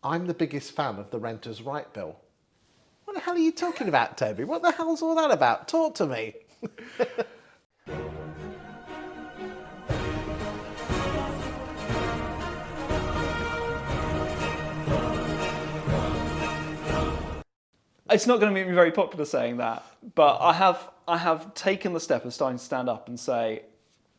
I'm the biggest fan of the Renters' Right Bill. What the hell are you talking about, Toby? What the hell's all that about? Talk to me. It's not going to make me very popular saying that, but I have taken the step of starting to stand up and say,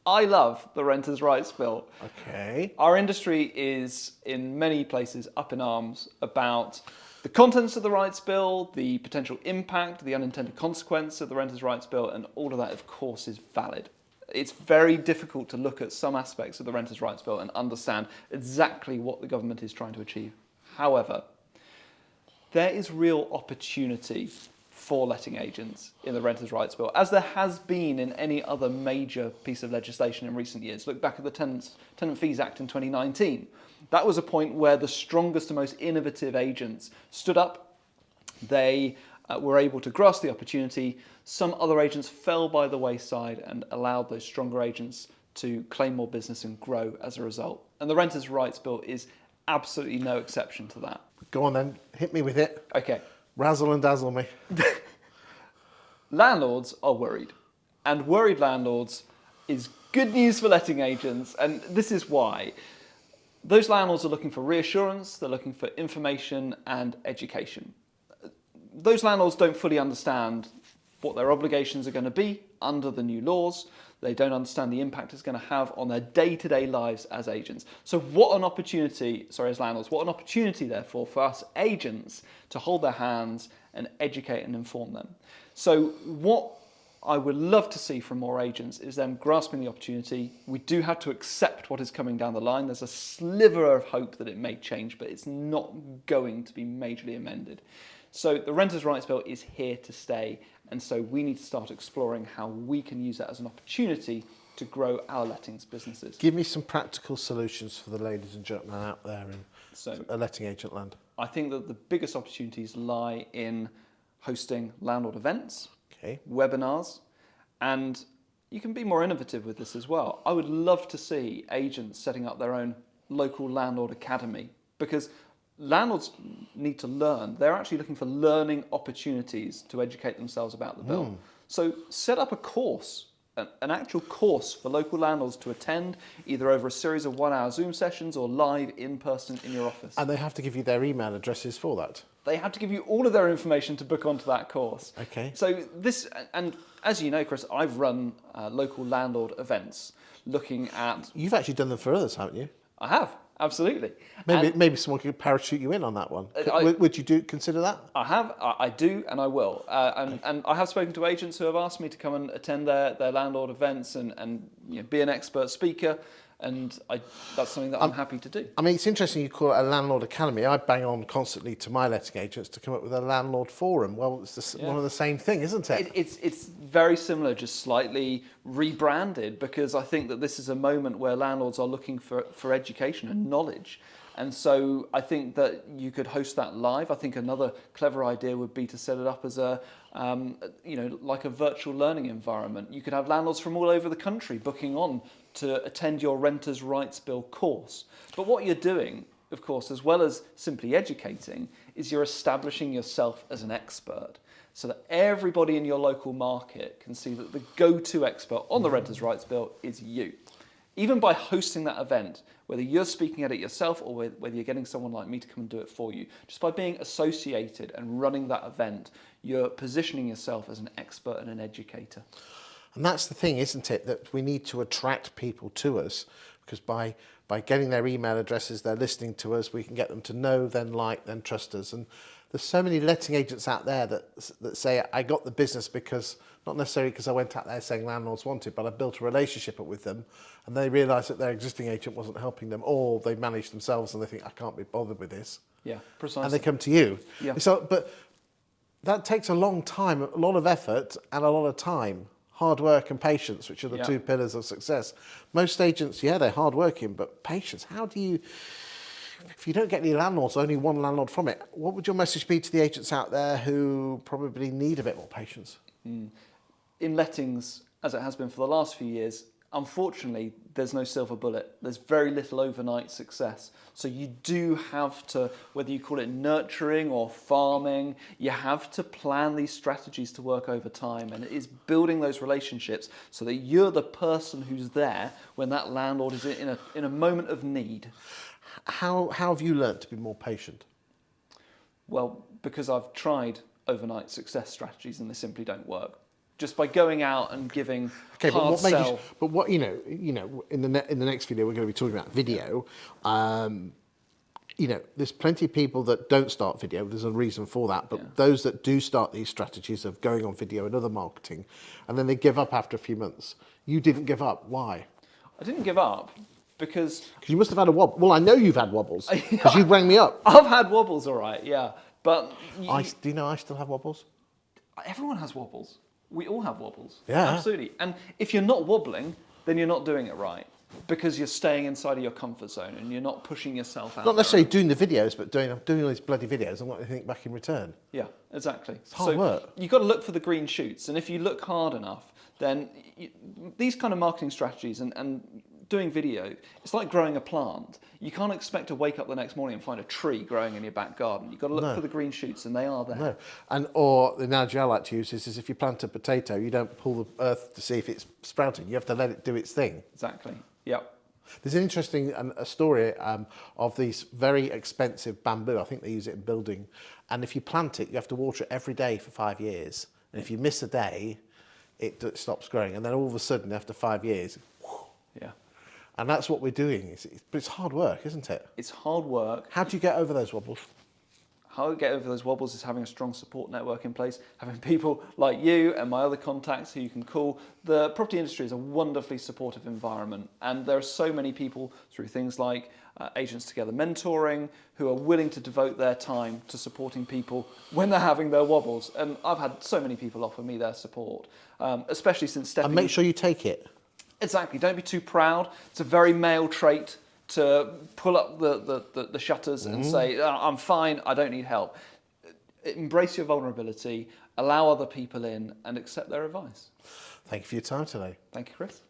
I love the Renters' Rights Bill. Okay. Our industry is in many places up in arms about the contents of the Rights Bill, the potential impact, the unintended consequence of the Renters' Rights Bill, and all of that, of course, is valid. It's very difficult to look at some aspects of the Renters' Rights Bill and understand exactly what the government is trying to achieve. However, there is real opportunity for letting agents in the Renters' Rights Bill, as there has been in any other major piece of legislation in recent years. Look back at the Tenant Fees Act in 2019. That was a point where the strongest and most innovative agents stood up. They were able to grasp the opportunity. Some other agents fell by the wayside and allowed those stronger agents to claim more business and grow as a result. And the Renters' Rights Bill is absolutely no exception to that. Go on then, hit me with it. Okay. Razzle and dazzle me. Landlords are worried, and worried landlords is good news for letting agents, and this is why. Those landlords are looking for reassurance, they're looking for information and education. Those landlords don't fully understand what their obligations are going to be under the new laws. They don't understand the impact it's going to have on their day-to-day lives as agents. So what an opportunity, as landlords, what an opportunity, therefore, for us agents to hold their hands and educate and inform them. So what I would love to see from more agents is them grasping the opportunity. We do have to accept what is coming down the line. There's a sliver of hope that it may change, but it's not going to be majorly amended. So the Renters' Rights Bill is here to stay, and so we need to start exploring how we can use that as an opportunity to grow our lettings businesses. Give me some practical solutions for the ladies and gentlemen out there in a letting agent land. I think that the biggest opportunities lie in hosting landlord events, webinars, and you can be more innovative with this as well. I would love to see agents setting up their own local Landlord Academy, because landlords need to learn. They're actually looking for learning opportunities to educate themselves about the bill. So set up a course, an actual course for local landlords to attend, either over a series of 1-hour Zoom sessions or live in person in your office. And they have to give you their email addresses for that? They have to give you all of their information to book onto that course. Okay. So this, and as you know, Chris, I've run local landlord events looking at... You've actually done them for others, haven't you? I have. Absolutely. Maybe someone could parachute you in on that one. Would you consider that? I do, and I will. And I have spoken to agents who have asked me to come and attend their landlord events and be an expert speaker. And that's something that I'm happy to do. I mean, it's interesting you call it a Landlord Academy. I bang on constantly to my letting agents to come up with a landlord forum. Well, it's one of the same thing, isn't it? It's very similar, just slightly rebranded, because I think that this is a moment where landlords are looking for education and knowledge. And so I think that you could host that live. I think another clever idea would be to set it up as a, like a virtual learning environment. You could have landlords from all over the country booking on to attend your Renters' Rights Bill course. But what you're doing, of course, as well as simply educating, is you're establishing yourself as an expert, so that everybody in your local market can see that the go-to expert on the Renters' Rights Bill is you. Even by hosting that event, whether you're speaking at it yourself or whether you're getting someone like me to come and do it for you, just by being associated and running that event, you're positioning yourself as an expert and an educator. And that's the thing, isn't it, that we need to attract people to us, because by getting their email addresses, they're listening to us, we can get them to know, then like, then trust us. And there's so many letting agents out there that say, I got the business because, not necessarily because I went out there saying landlords wanted, but I built a relationship with them, and they realise that their existing agent wasn't helping them, or they managed themselves and they think, I can't be bothered with this. Yeah, precisely. And they come to you. Yeah. So, but that takes a long time, a lot of effort and a lot of time. Hard work and patience, which are the two pillars of success. Most agents, they're hard working, but patience, how do you, if you don't get any landlords, only one landlord from it, what would your message be to the agents out there who probably need a bit more patience? In lettings, as it has been for the last few years, Unfortunately, there's no silver bullet. There's very little overnight success. So you do have to, whether you call it nurturing or farming, you have to plan these strategies to work over time. And it is building those relationships so that you're the person who's there when that landlord is in a moment of need. How have you learnt to be more patient? Well, because I've tried overnight success strategies and they simply don't work. Just by going out and giving Okay, but hard what made sell. you? But what in the next video we're going to be talking about video. There's plenty of people that don't start video. There's a reason for that. But those that do start these strategies of going on video and other marketing, and then they give up after a few months. You didn't give up. Why? I didn't give up because You must have had a wobble. Well, I know you've had wobbles because you rang me up. I've had wobbles, all right, yeah. But Do you know I still have wobbles? everyone has wobbles. We all have wobbles. Yeah. Absolutely. And if you're not wobbling, then you're not doing it right because you're staying inside of your comfort zone and you're not pushing yourself out. Not necessarily doing the videos, but doing all these bloody videos and what they think back in return. Yeah, exactly. It's hard work. You've got to look for the green shoots. And if you look hard enough, then these kind of marketing strategies and doing video, it's like growing a plant. You can't expect to wake up the next morning and find a tree growing in your back garden. You've got to look for the green shoots, and they are there. No. Or the analogy I like to use is if you plant a potato, you don't pull the earth to see if it's sprouting. You have to let it do its thing. Exactly. Yep. There's an interesting a story of these very expensive bamboo. I think they use it in building. And if you plant it, you have to water it every day for 5 years. And if you miss a day, it stops growing. And then all of a sudden, after 5 years, Yeah. and that's what we're doing. But it's hard work, isn't it? It's hard work. How do you get over those wobbles? How to get over those wobbles is having a strong support network in place, having people like you and my other contacts who you can call. The property industry is a wonderfully supportive environment, and there are so many people through things like Agents Together mentoring who are willing to devote their time to supporting people when they're having their wobbles. And I've had so many people offer me their support, especially since stepping. And make sure you take it. Exactly. Don't be too proud. It's a very male trait to pull up the shutters and say, "Oh, I'm fine, I don't need help." Embrace your vulnerability, allow other people in, and accept their advice. Thank you for your time today. Thank you, Chris.